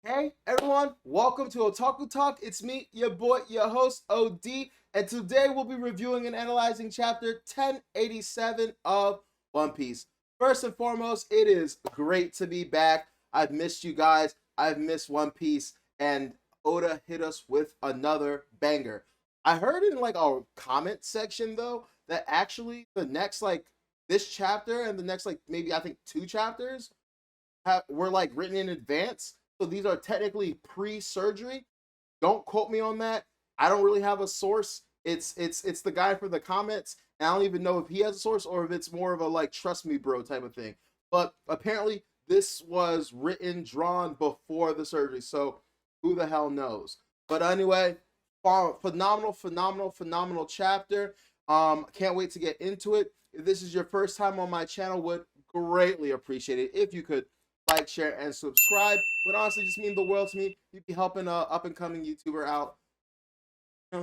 Hey everyone, welcome to Otaku Talk. It's me, your boy, your host, OD, and today we'll be reviewing and analyzing chapter 1087 of One Piece. First and foremost, it is great to be back. I've missed you guys, I've missed One Piece, and Oda hit us with another banger. I heard in like our comment section though that actually the next this chapter and the next maybe I think two chapters were like written in advance. So these are technically pre-surgery. Don't quote me on that. I don't really have a source. It's the guy for the comments. And I don't even know if he has a source or if it's more of a like trust me bro type of thing. But apparently this was written, drawn before the surgery. So who the hell knows? But anyway, phenomenal chapter. Can't wait to get into it. If this is your first time on my channel, would greatly appreciate it if you could like, share, and subscribe. Would honestly just mean the world to me. You'd be helping a up and coming YouTuber out.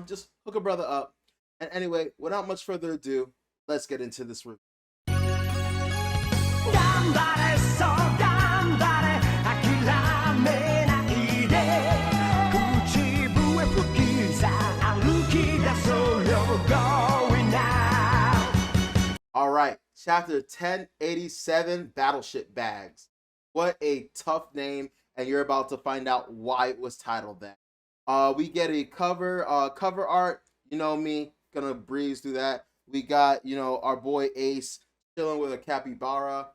Just hook a brother up. And anyway, without much further ado, let's get into this review. All right, chapter 1087, Battleship Bags. What a tough name, and you're about to find out why it was titled that. We get a cover art. You know me, gonna breeze through that. We got our boy Ace chilling with a capybara,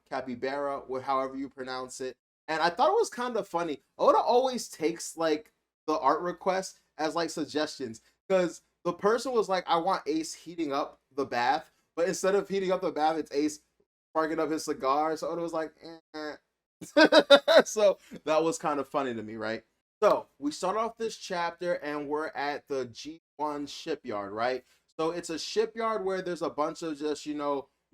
however you pronounce it. And I thought it was kind of funny. Oda always takes like the art requests as like suggestions because the person was like, "I want Ace heating up the bath," but instead of heating up the bath, it's Ace sparking up his cigar. So Oda was like, so that was kind of funny to me, right? So we start off this chapter and we're at the G1 shipyard, right? So it's a shipyard where there's a bunch of just,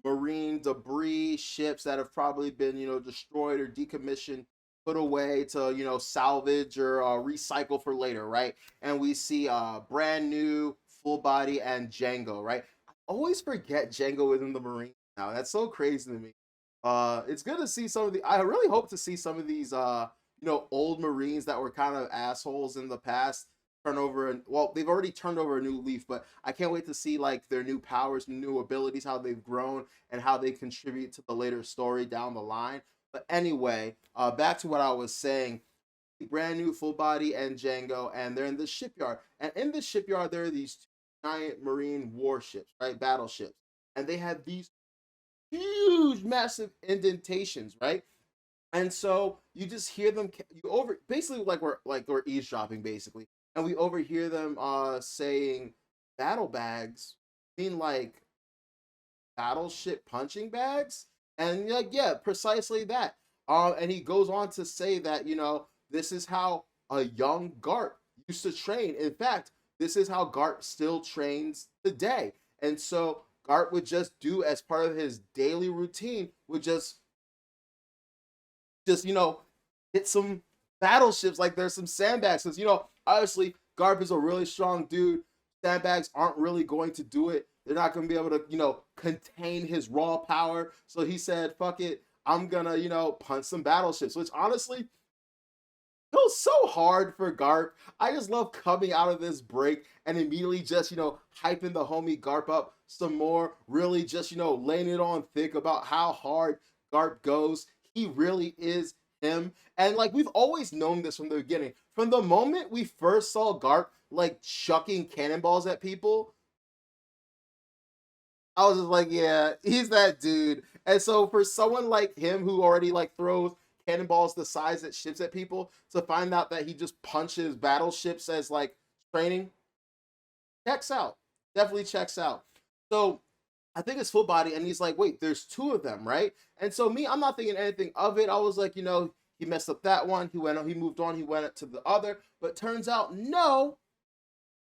marine debris, ships that have probably been, destroyed or decommissioned, put away to, salvage or recycle for later, right? And we see brand new full body and Django, right? I always forget Django is in the marine now. That's so crazy to me. It's good to see some of the. I really hope to see some of these, old Marines that were kind of assholes in the past turn over and well, they've already turned over a new leaf, but I can't wait to see like their new powers, new abilities, how they've grown, and how they contribute to the later story down the line. But anyway, back to what I was saying. Brand new full body and Django, and they're in the shipyard. And in the shipyard, there are these two giant marine warships, right? Battleships, and they have these huge, massive indentations, right? And so you just hear them you over basically like we're eavesdropping basically, and we overhear them saying battle bags mean like battleship punching bags, and like yeah, precisely that. And he goes on to say that this is how a young Garp used to train. In fact, this is how Garp still trains today. And so Garp would just do as part of his daily routine would just hit some battleships like there's some sandbags because obviously Garp is a really strong dude. Sandbags aren't really going to do it. They're not going to be able to contain his raw power. So he said, "Fuck it, I'm gonna punch some battleships," which honestly feels so hard for Garp. I just love coming out of this break and immediately just, hyping the homie Garp up some more, really just, laying it on thick about how hard Garp goes. He really is him. And like we've always known this from the beginning. From the moment we first saw Garp like chucking cannonballs at people, I was just like, yeah, he's that dude. And so for someone like him who already like throws cannonballs the size that ships at people to find out that he just punches battleships as like training checks out. Definitely checks out. So I think it's full body, and he's like, wait, there's two of them, right? And so me, I'm not thinking anything of it. I was like, he messed up that one. He moved on. He went to the other, but turns out no,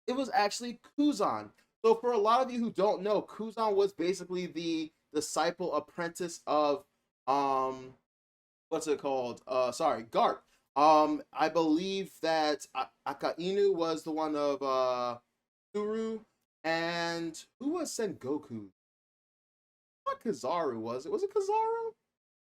it was actually Kuzan. So for a lot of you who don't know, Kuzan was basically the disciple apprentice of what's it called? Sorry, Garp. I believe that Akainu was the one of Suru, and who was Sengoku? Not Kizaru, was it? Was it Kizaru?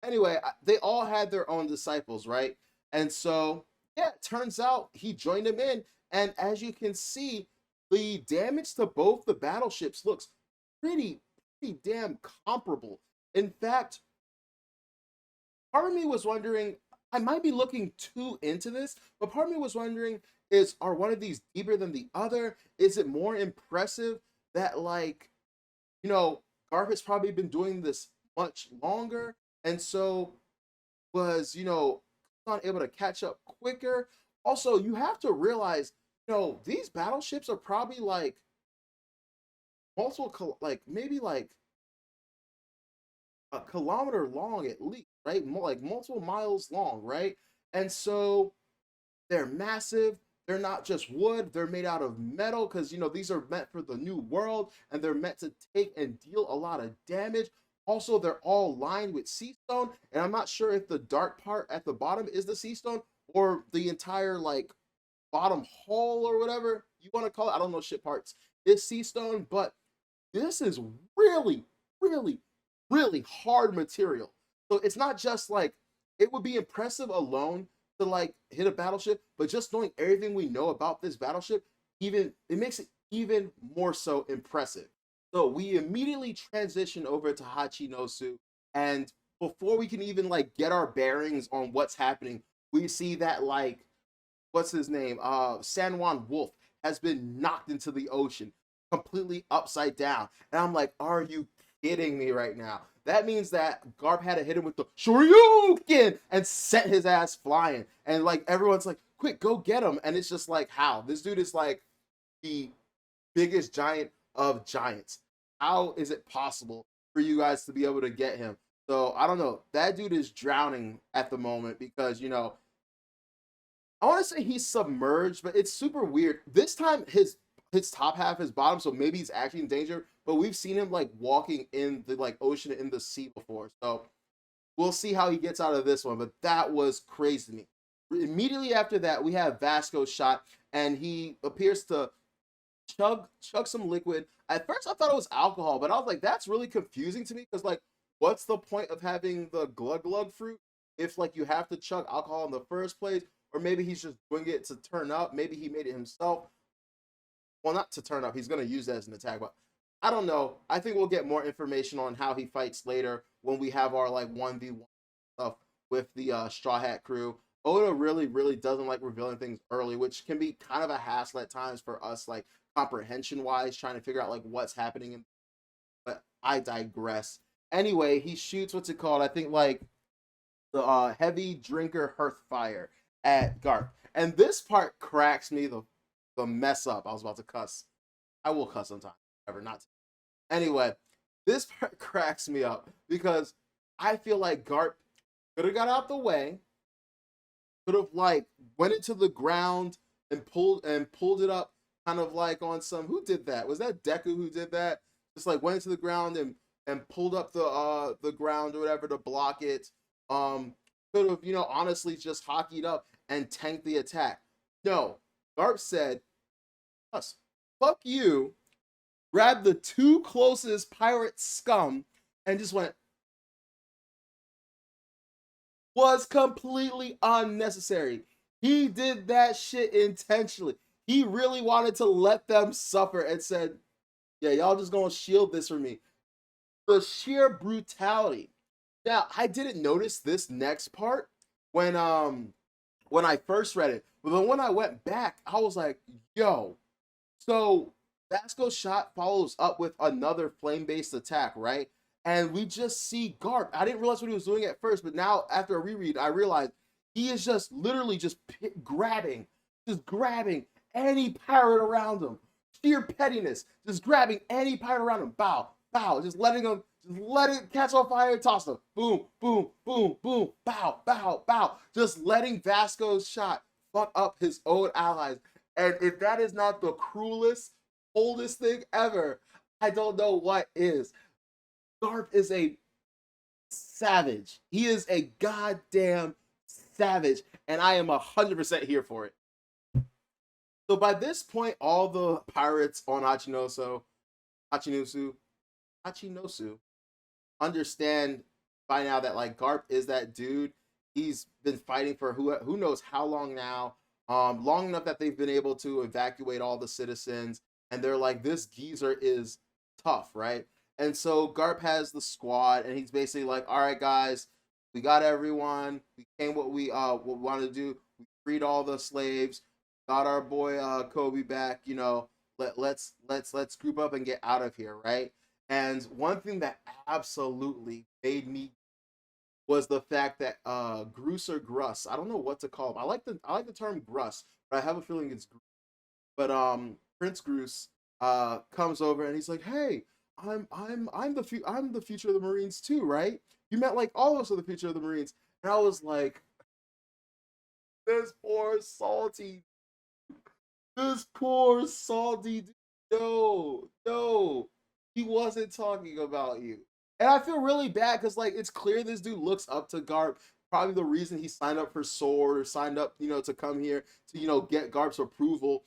Anyway, they all had their own disciples, right? And so yeah, it turns out he joined him in, and as you can see, the damage to both the battleships looks pretty pretty damn comparable. In fact, part of me was wondering, I might be looking too into this, but part of me was wondering, are one of these deeper than the other? Is it more impressive that, like, Garp has probably been doing this much longer, and so was, not able to catch up quicker? Also, you have to realize, these battleships are probably like like maybe like a kilometer long at least, right? Like multiple miles long, right? And so they're massive. They're not just wood, they're made out of metal because, these are meant for the new world and they're meant to take and deal a lot of damage. Also, they're all lined with sea stone. And I'm not sure if the dark part at the bottom is the sea stone or the entire, like, bottom hull or whatever you want to call it. I don't know shit parts. It's sea stone, but this is really, really, really hard material. So it's not just like, it would be impressive alone to like hit a battleship, but just knowing everything we know about this battleship, even it makes it even more so impressive. So we immediately transition over to Hachinosu, and before we can even like get our bearings on what's happening, we see that, like, what's his name? San Juan Wolf has been knocked into the ocean completely upside down. And I'm like, are you kidding me right now? That means that Garp had to hit him with the Shoryuken and sent his ass flying. And like everyone's like, quick, go get him. And it's just like, how? This dude is like the biggest giant of giants. How is it possible for you guys to be able to get him? So I don't know. That dude is drowning at the moment because, I want to say he's submerged, but it's super weird. This time his top half is bottom, so maybe he's actually in danger. But we've seen him like walking in the like ocean in the sea before, so we'll see how he gets out of this one. But that was crazy to me. Immediately after that, we have Vasco's shot, and he appears to chug some liquid. At first, I thought it was alcohol, but I was like, that's really confusing to me because, like, what's the point of having the glug glug fruit if like you have to chug alcohol in the first place? Or maybe he's just doing it to turn up. Maybe he made it himself. Well, not to turn up. He's going to use that as an attack, but I don't know. I think we'll get more information on how he fights later when we have our like 1v1 stuff with the Straw Hat crew. Oda really, really doesn't like revealing things early, which can be kind of a hassle at times for us, like comprehension wise, trying to figure out like what's happening. But I digress. Anyway, he shoots what's it called? I think like the heavy drinker hearth fire at Garp. And this part cracks me the mess up. I was about to cuss. I will cuss sometime. Ever not. Anyway, this part cracks me up because I feel like Garp could have got out the way, could have like went into the ground and pulled it up, kind of like on some. Who did that? Was that Deku who did that? Just like went into the ground and pulled up the ground or whatever to block it. Could have, honestly just hockeyed up and tanked the attack. No, Garp said, "Us, fuck you." Grabbed the two closest pirate scum and just went. Was completely unnecessary. He did that shit intentionally. He really wanted to let them suffer and said, "Yeah, y'all just gonna shield this for me." The sheer brutality. Now, I didn't notice this next part when I first read it, but then when I went back, I was like, "Yo!" So Vasco's shot follows up with another flame-based attack, right? And we just see Garp. I didn't realize what he was doing at first, but now after a reread, I realized he is just literally just just grabbing any pirate around him. Sheer pettiness, just grabbing any pirate around him. Bow, bow, just letting him, just let it catch on fire and toss them. Boom, boom, boom, boom, bow, bow, bow. Just letting Vasco's shot fuck up his own allies. And if that is not the cruelest, coldest thing ever, I don't know what is. Garp is a savage. He is a goddamn savage, and I am 100% here for it. So by this point, all the pirates on Hachinosu, Hachinosu understand by now that like Garp is that dude. he's been fighting for who knows how long now, long enough that they've been able to evacuate all the citizens, and they're like, this geezer is tough, right? And so Garp has the squad, and he's basically like, all right, guys, we got everyone. We came what we wanted to do. We freed all the slaves. Got our boy Kobe back. You know, let's group up and get out of here, right? And one thing that absolutely made me was the fact that Gruss or Gruss, I don't know what to call him. I like the term Gruss, but I have a feeling it's Gruss. But Prince Gruss comes over and he's like, "Hey, I'm the future of the Marines too, right? You met like all of us are the future of the Marines." And I was like, "This poor salty, this poor salty dude. No, no, he wasn't talking about you." And I feel really bad because like it's clear this dude looks up to Garp. Probably the reason he signed up for Sword or signed up, to come here to get Garp's approval.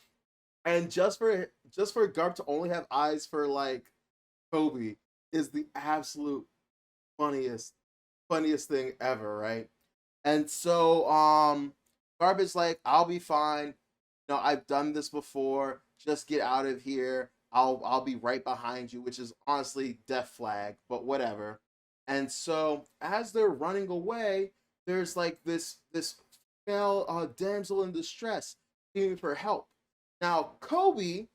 And just for Garp to only have eyes for like Kobe is the absolute funniest funniest thing ever, right? And so Garp is like, I'll be fine. I've done this before. Just get out of here. I'll be right behind you, which is honestly death flag, but whatever. And so as they're running away, there's like this female damsel in distress screaming for help. Now Kobe,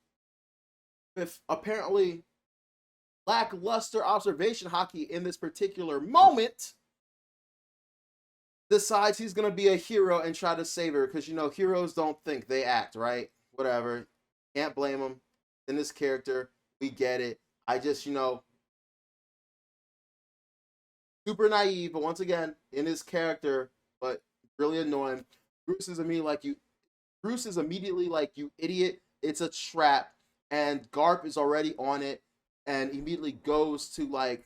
with apparently lackluster observation hockey in this particular moment, decides he's gonna be a hero and try to save her because heroes don't think, they act, right? Whatever. Can't blame him. In this character, we get it. I just super naive, but once again, in his character, but really annoying. Bruce is immediately like you. Bruce is immediately like, you idiot. It's a trap, and Garp is already on it, and immediately goes to like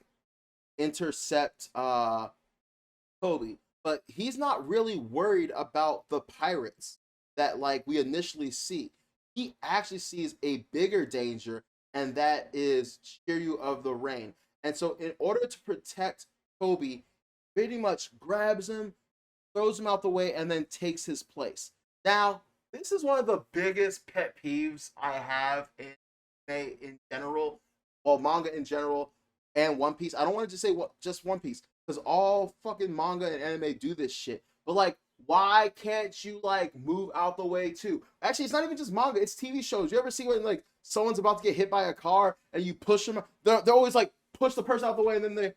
intercept Kobe, but he's not really worried about the pirates that like we initially see. He actually sees a bigger danger, and that is Shiryu of the Rain. And so, in order to protect Kobe, pretty much grabs him, throws him out the way, and then takes his place. Now, this is one of the biggest pet peeves I have in general, well, manga in general, and One Piece. I don't want to just say just One Piece, because all fucking manga and anime do this shit. But like, why can't you like move out the way too? Actually, it's not even just manga; it's TV shows. You ever see when like someone's about to get hit by a car and you push them? They're always like push the person out the way, and then they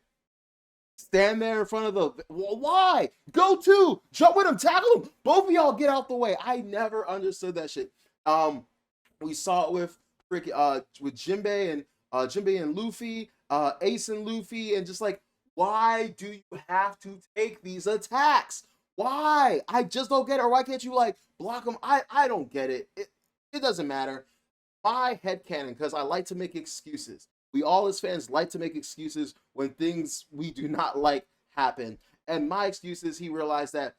stand there in front of the. Well, why? Go to jump with him, tackle him. Both of y'all get out the way. I never understood that shit. We saw it with Jinbei and Luffy, Ace and Luffy, and just like, why do you have to take these attacks? Why? I just don't get it. Or why can't you like block them? I don't get it. It doesn't matter. My headcanon, because I like to make excuses. We all as fans like to make excuses when things we do not like happen. And my excuse is he realized that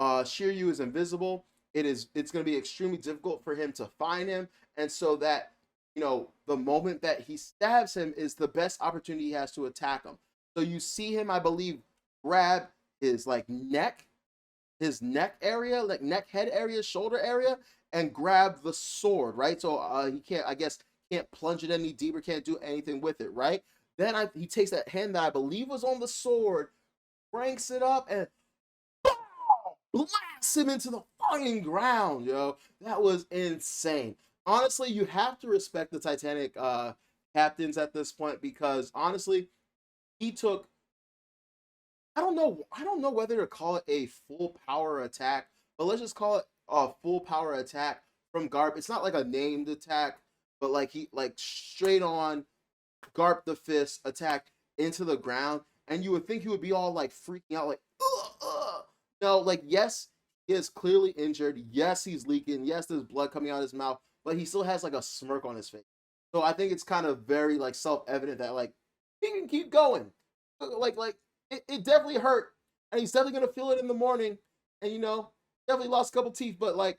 Shiryu is invisible. It's going to be extremely difficult for him to find him, and so that the moment that he stabs him is the best opportunity he has to attack him. So you see him, I believe, grab his like his neck area, like neck head area, shoulder area, and grab the sword, right? So he can't, I guess, can't plunge it any deeper, can't do anything with it, right? Then he takes that hand that I believe was on the sword, cranks it up, and blasts him into the fucking ground, yo. That was insane. Honestly, you have to respect the Titanic captains at this point, because honestly, he took, I don't know whether to call it a full power attack, but let's just call it a full power attack from Garp. It's not like a named attack, but like he like straight on Garp the fist attack into the ground, and you would think he would be all like freaking out, like, ugh, ugh. No, like, yes, he is clearly injured. Yes, he's leaking. Yes, there's blood coming out of his mouth, but he still has like a smirk on his face. So I think it's kind of very like self-evident that like he can keep going. Like it definitely hurt, and he's definitely gonna feel it in the morning. And definitely lost a couple teeth, but like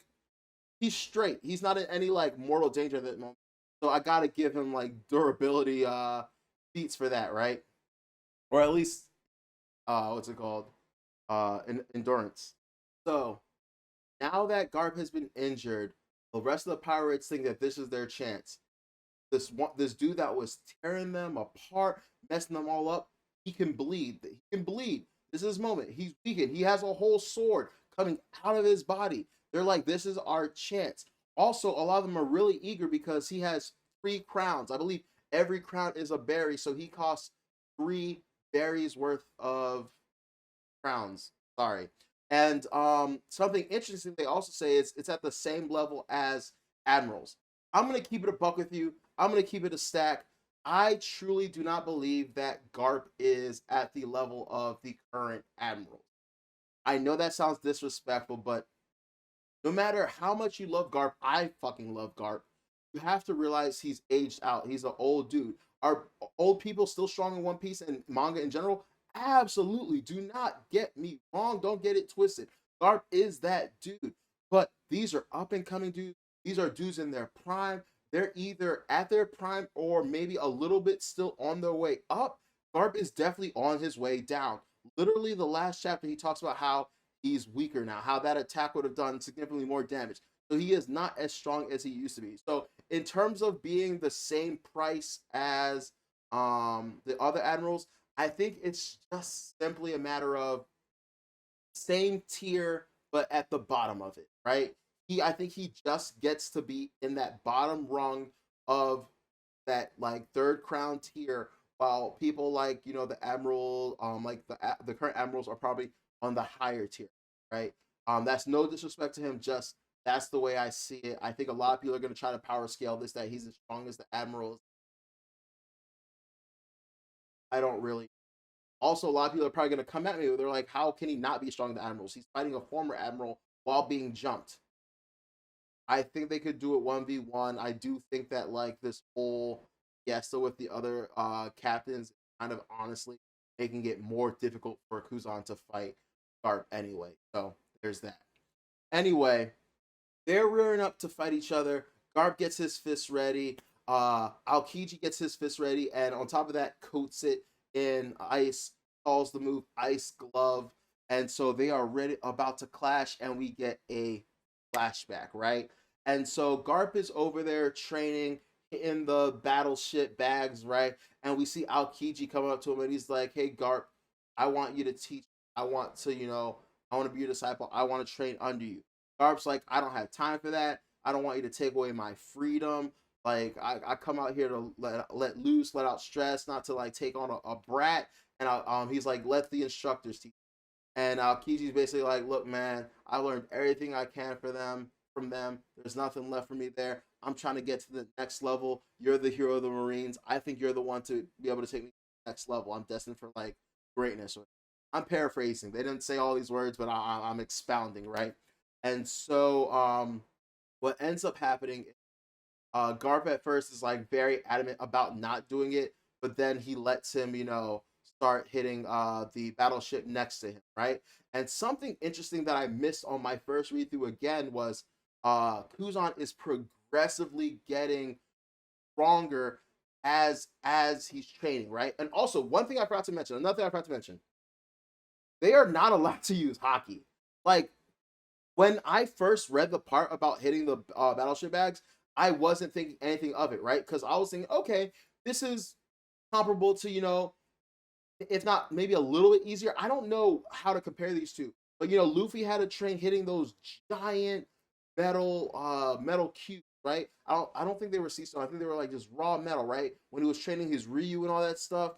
he's straight. He's not in any like mortal danger at that moment. So I gotta give him like durability feats for that, right? Or at least what's it called? endurance. So now that Garp has been injured, the rest of the pirates think that this is their chance. This dude that was tearing them apart, messing them all up, he can bleed. He can bleed. This is his moment. He's weakened. He has a whole sword coming out of his body. They're like, this is our chance. Also, a lot of them are really eager because he has 3 crowns. I believe every crown is a berry, so he costs 3 berries worth of crowns. Sorry. And something interesting they also say is it's at the same level as admirals. I'm gonna keep it a buck with you. I'm gonna keep it a stack. I truly do not believe that Garp is at the level of the current admirals. I know that sounds disrespectful, but no matter how much you love Garp, I fucking love Garp. You have to realize he's aged out. He's an old dude. Are old people still strong in One Piece and manga in general? Absolutely. Do not get me wrong. Don't get it twisted. Garp is that dude. But these are up and coming dudes. These are dudes in their prime. They're either at their prime or maybe a little bit still on their way up. Garp is definitely on his way down. Literally, the last chapter, he talks about how he's weaker now, how that attack would have done significantly more damage. So he is not as strong as he used to be. So in terms of being the same price as the other admirals, I think it's just simply a matter of same tier but at the bottom of it, right? I think he just gets to be in that bottom rung of that like third crown tier, while people like the admiral, like the current admirals are probably on the higher tier, right? That's no disrespect to him, just that's the way I see it. I think a lot of people are going to try to power scale this, that he's as strong as the admirals. I don't really. Also, a lot of people are probably going to come at me. They're like, how can he not be strong as the admirals? He's fighting a former admiral while being jumped. I think they could do it 1v1. I do think that like this whole fiesta with the other captains kind of honestly making it more difficult for Kuzan to fight Garp anyway. So there's that. Anyway, they're rearing up to fight each other. Garp gets his fist ready. Aokiji gets his fist ready, and on top of that, coats it in ice. Calls the move Ice Glove, and so they are ready, about to clash, and we get a flashback, right? And so Garp is over there training in the battleship bags, right? And we see Aokiji come up to him, and he's like, "Hey, Garp, I want you to teach. I want to, I want to be your disciple. I want to train under you." Garp's like, "I don't have time for that. I don't want you to take away my freedom. Like, I come out here to let loose, let out stress, not to like take on a brat." And he's like, "Let the instructors teach." And Kiji's basically like, "Look, man, I learned everything I can from them. There's nothing left for me there. I'm trying to get to the next level. You're the hero of the Marines. I think you're the one to be able to take me to the next level. I'm destined for like greatness." I'm paraphrasing. They didn't say all these words, but I'm expounding, right? And so what ends up happening, Garp at first is like very adamant about not doing it, but then he lets him, start hitting the battleship next to him, right? And something interesting that I missed on my first read through again was Kuzan is progressively getting stronger as he's training, right? And also one thing I forgot to mention, another thing I forgot to mention, they are not allowed to use hockey. Like when I first read the part about hitting the battleship bags, I wasn't thinking anything of it, right? Because I was thinking, okay, this is comparable to, if not maybe a little bit easier. I don't know how to compare these two, but Luffy had a train hitting those giant metal cubes, right? I don't think they were sea stone. I think they were like just raw metal, right? When he was training his Ryu and all that stuff,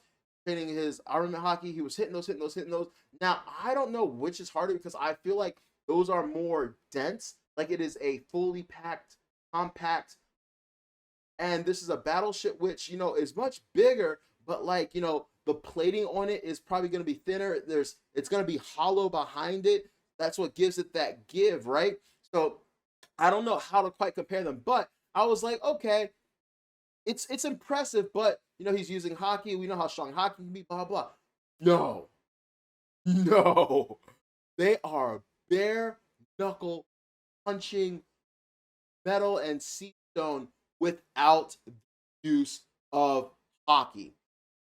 training his armament hockey, he was hitting those, hitting those, hitting those. Now I don't know which is harder because I feel like those are more dense. Like it is a fully packed, compact, and this is a battleship which is much bigger, but like the plating on it is probably going to be thinner. It's going to be hollow behind it. That's what gives it that give, right? So I don't know how to quite compare them, but I was like, okay, it's impressive, but he's using hockey. We know how strong hockey can be, blah blah. No, no, they are bare knuckle punching metal and sea stone without use of hockey.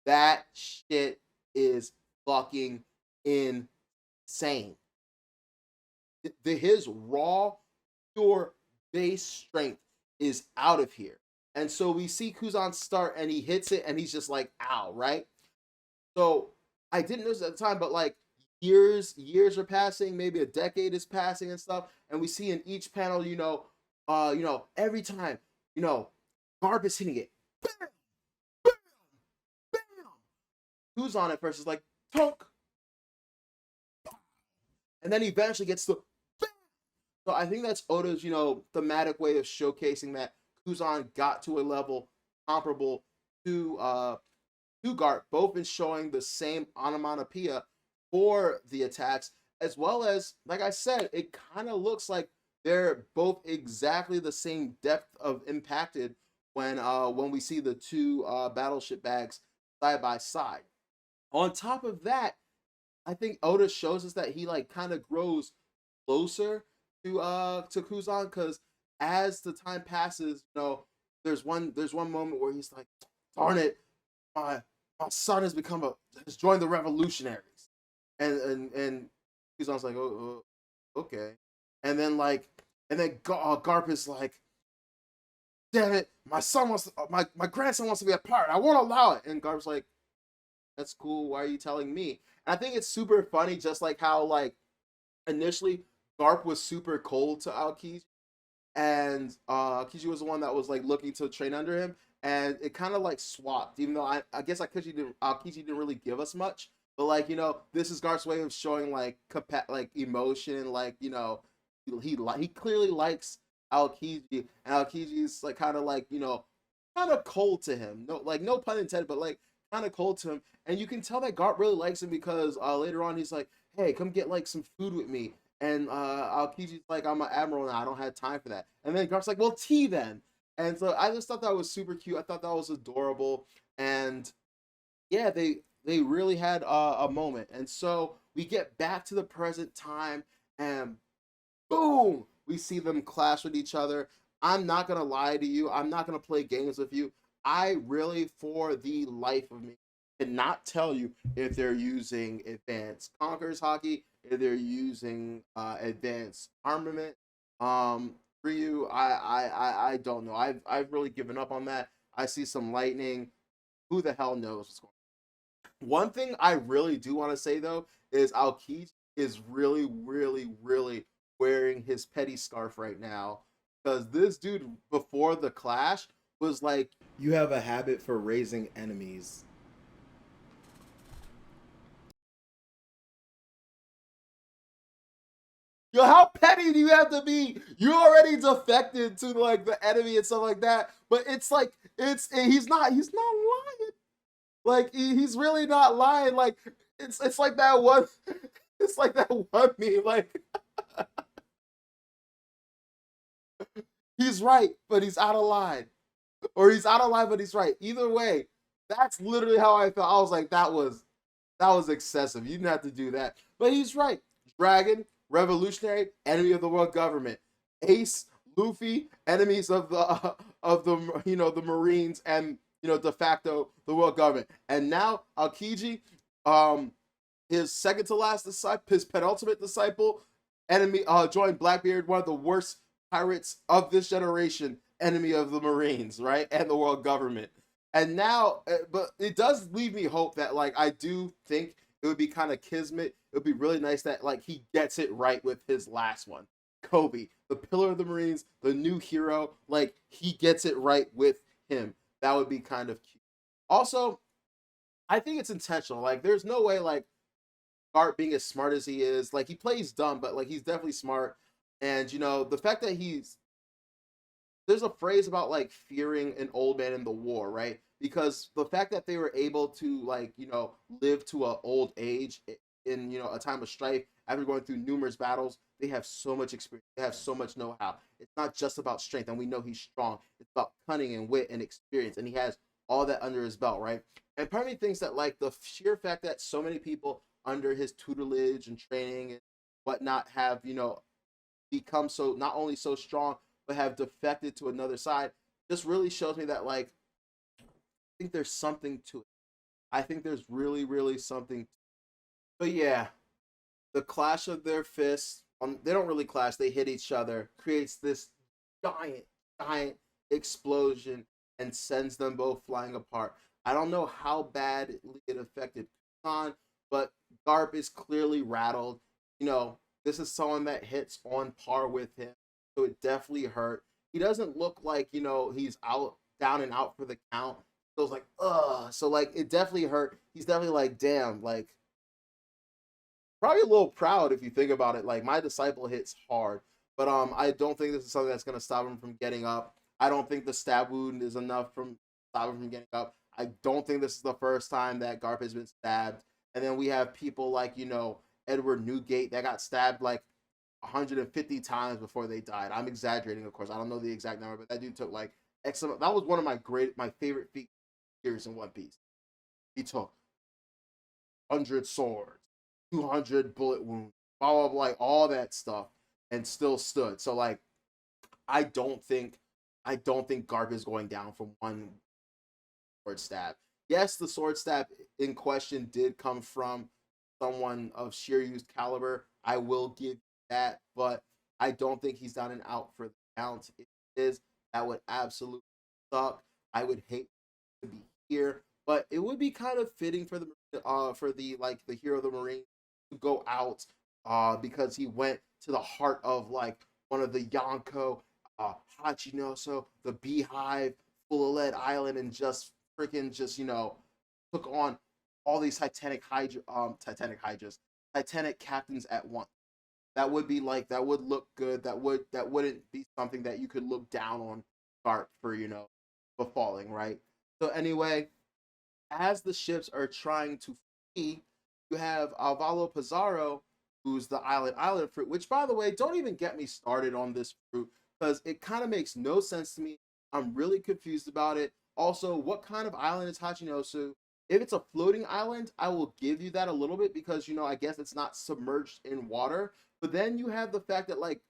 That shit is fucking insane. insane. His raw, pure base strength is out of here. And so we see Kuzan start and he hits it and he's just like, ow, right? So I didn't notice at the time, but like years are passing, maybe a decade is passing and stuff, and we see in each panel, every time, you know, Garp is hitting it. Bam, bam, bam. Kuzan at first is like, tunk, and then he eventually gets to bam. So I think that's Oda's, thematic way of showcasing that Kuzan got to a level comparable to Garp, both in showing the same onomatopoeia for the attacks, as well as, like I said, it kind of looks like they're both exactly the same depth of impacted when we see the two battleship bags side by side. On top of that, I think Oda shows us that he like kind of grows closer to Kuzan, because as the time passes, there's one moment where he's like, darn it, my my son has joined the revolutionaries, and Kuzan's like, okay, and then Garp is like, damn it, my grandson wants to be a part, I won't allow it, and Garp's like, that's cool, why are you telling me? And I think it's super funny, just like how like initially Garp was super cold to Aokiji, and Aokiji was the one that was like looking to train under him, and it kind of like swapped. Even though I guess Aokiji didn't really give us much, but like this is Garp's way of showing like emotion, like he clearly likes Aokiji, and Aokiji's like kind of cold to him. No pun intended, but like kind of cold to him, and you can tell that Garp really likes him because later on he's like, hey, come get like some food with me. And Aokiji's like, I'm an admiral now, I don't have time for that. And then Garp's like, well, tea then. And so I just thought that was super cute. I thought that was adorable. And yeah, they really had a moment. And so we get back to the present time, and boom, we see them clash with each other. I'm not gonna lie to you. I'm not gonna play games with you. I really, for the life of me, cannot tell you if they're using advanced Conquerors hockey, if they're using advanced armament. Ryu, I don't know. I've really given up on that. I see some lightning. Who the hell knows what's going on? One thing I really do want to say though is Aokiji is really, really, really wearing his petty scarf right now, because this dude before the clash was like, you have a habit for raising enemies. Yo, how petty do you have to be? You already defected to like the enemy and stuff like that, but it's like he's not lying. Like he's really not lying. Like it's like that one. It's like that one meme. Like he's right, but he's out of line, or he's out of line, but he's right. Either way, that's literally how I felt. I was like, that was excessive. You didn't have to do that, but he's right. Dragon, revolutionary, enemy of the world government. Ace, Luffy, enemies of the Marines, and de facto the world government. And now Aokiji, um, his second to last disciple, his penultimate disciple, enemy, joined Blackbeard, one of the worst pirates of this generation, enemy of the Marines, right, and the world government. And now, but it does leave me hope that like I do think it would be kind of kismet. It would be really nice that like he gets it right with his last one, Kobe, the pillar of the Marines, the new hero. Like he gets it right with him. That would be kind of cute. Also, I think it's intentional. Like, there's no way like Art being as smart as he is, like he plays dumb, but like he's definitely smart. And the fact that there's a phrase about like fearing an old man in the war, right? Because the fact that they were able to like live to an old age in a time of strife after going through numerous battles, they have so much experience, they have so much know-how. It's not just about strength, and we know he's strong. It's about cunning and wit and experience, and he has all that under his belt, right? And part of me thinks that like the sheer fact that so many people under his tutelage and training and whatnot have become so not only so strong but have defected to another side just really shows me that like I think there's something to it. I think there's really, really something. But yeah, the clash of their fists, they don't really clash, they hit each other, creates this giant, giant explosion and sends them both flying apart. I don't know how badly it affected Kusan, but Garp is clearly rattled. You know, this is someone that hits on par with him, so it definitely hurt. He doesn't look like, he's out, down and out for the count. He goes like, ugh. So like it definitely hurt. He's definitely like, damn, like probably a little proud if you think about it. Like my disciple hits hard, but I don't think this is something that's gonna stop him from getting up. I don't think the stab wound is enough from stop him from getting up. I don't think this is the first time that Garp has been stabbed. And then we have people like Edward Newgate that got stabbed like 150 times before they died. I'm exaggerating, of course. I don't know the exact number, but that dude took like X amount. That was one of my favorite features in One Piece. He took 100 swords, 200 bullet wounds, blah blah blah, like all that stuff, and still stood. So like, I don't think Garp is going down from one sword stab. Yes, the sword stab in question did come from someone of Shiryu's caliber. I will give that, but I don't think he's down and out for the count. If it is, that would absolutely suck. I would hate to be here, but it would be kind of fitting for the hero of the Marine to go out because he went to the heart of like one of the Yonko, Hachinoso, the Beehive, full of lead island, and just freaking just took on all these Titanic captains at once. That would be like that would look good. That wouldn't be something that you could look down on Garp for befalling, right? So anyway, as the ships are trying to flee, you have Alvaro Pizarro, who's the island fruit. Which, by the way, don't even get me started on this fruit because it kind of makes no sense to me. I'm really confused about it. Also, what kind of island is Hachinosu? If it's a floating island, I will give you that a little bit because I guess it's not submerged in water. But then you have the fact that like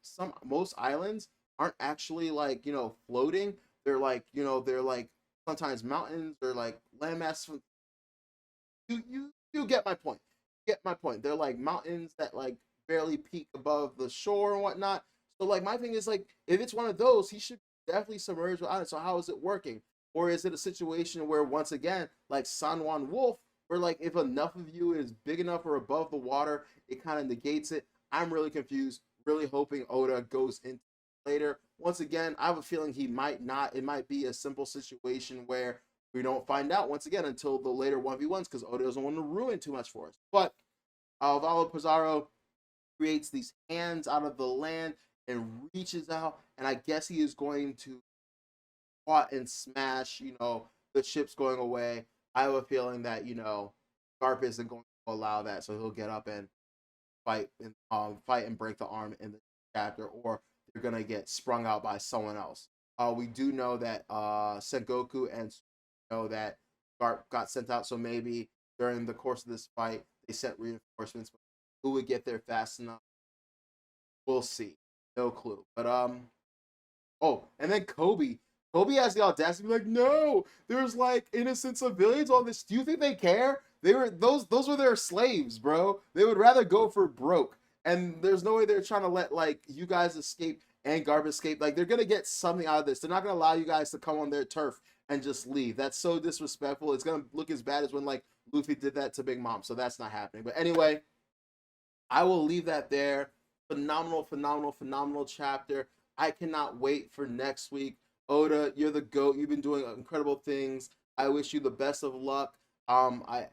most islands aren't actually like floating. They're like they're like sometimes mountains or like landmass. You get my point. Get my point. They're like mountains that like barely peak above the shore and whatnot. So like my thing is like if it's one of those, he should definitely submerge without it. So how is it working? Or is it a situation where once again, like San Juan Wolf, where like if enough of you is big enough or above the water, it kind of negates it. I'm really confused. Really hoping Oda goes into later. Once again, I have a feeling he might not. It might be a simple situation where we don't find out once again until the later 1v1s because Oda doesn't want to ruin too much for us. But Alvaro Pizarro creates these hands out of the land and reaches out, and I guess he is going to plot and smash, the ships going away. I have a feeling that, Garp isn't going to allow that, so he'll get up and fight and break the arm in the chapter, or they're gonna get sprung out by someone else. We do know that Sengoku and know that Garp got sent out, so maybe during the course of this fight they sent reinforcements. Who would get there fast enough? We'll see. No clue. But oh, and then Kobe. Kobe has the audacity to be like, no, there's like innocent civilians on this. Do you think they care? Those were their slaves, bro. They would rather go for broke. And there's no way they're trying to let like you guys escape and Garb escape. Like they're gonna get something out of this. They're not gonna allow you guys to come on their turf and just leave. That's so disrespectful. It's gonna look as bad as when like Luffy did that to Big Mom. So that's not happening. But anyway, I will leave that there. Phenomenal, phenomenal, phenomenal chapter. I cannot wait for next week. Oda, you're the GOAT. You've been doing incredible things. I wish you the best of luck. I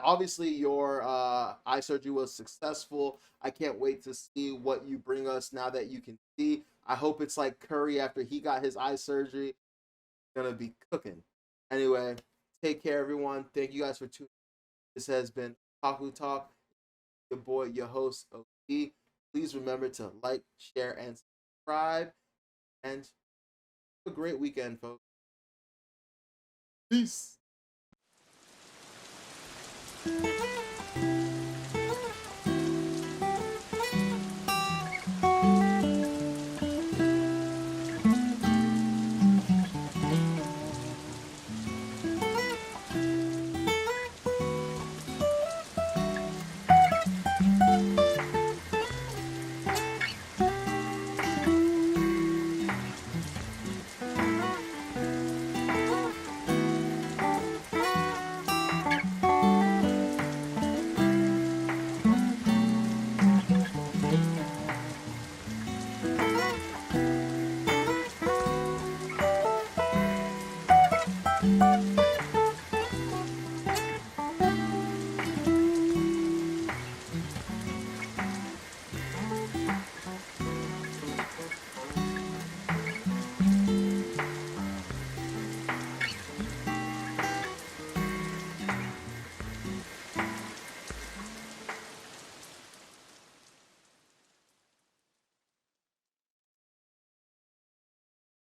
obviously your eye surgery was successful. I can't wait to see what you bring us now that you can see. I hope it's like Curry after he got his eye surgery. It's gonna be cooking. Anyway, take care, everyone. Thank you guys for tuning in. This has been Taku Talk. Your boy, your host, OG. Please remember to like, share, and subscribe. And have a great weekend, folks. Peace.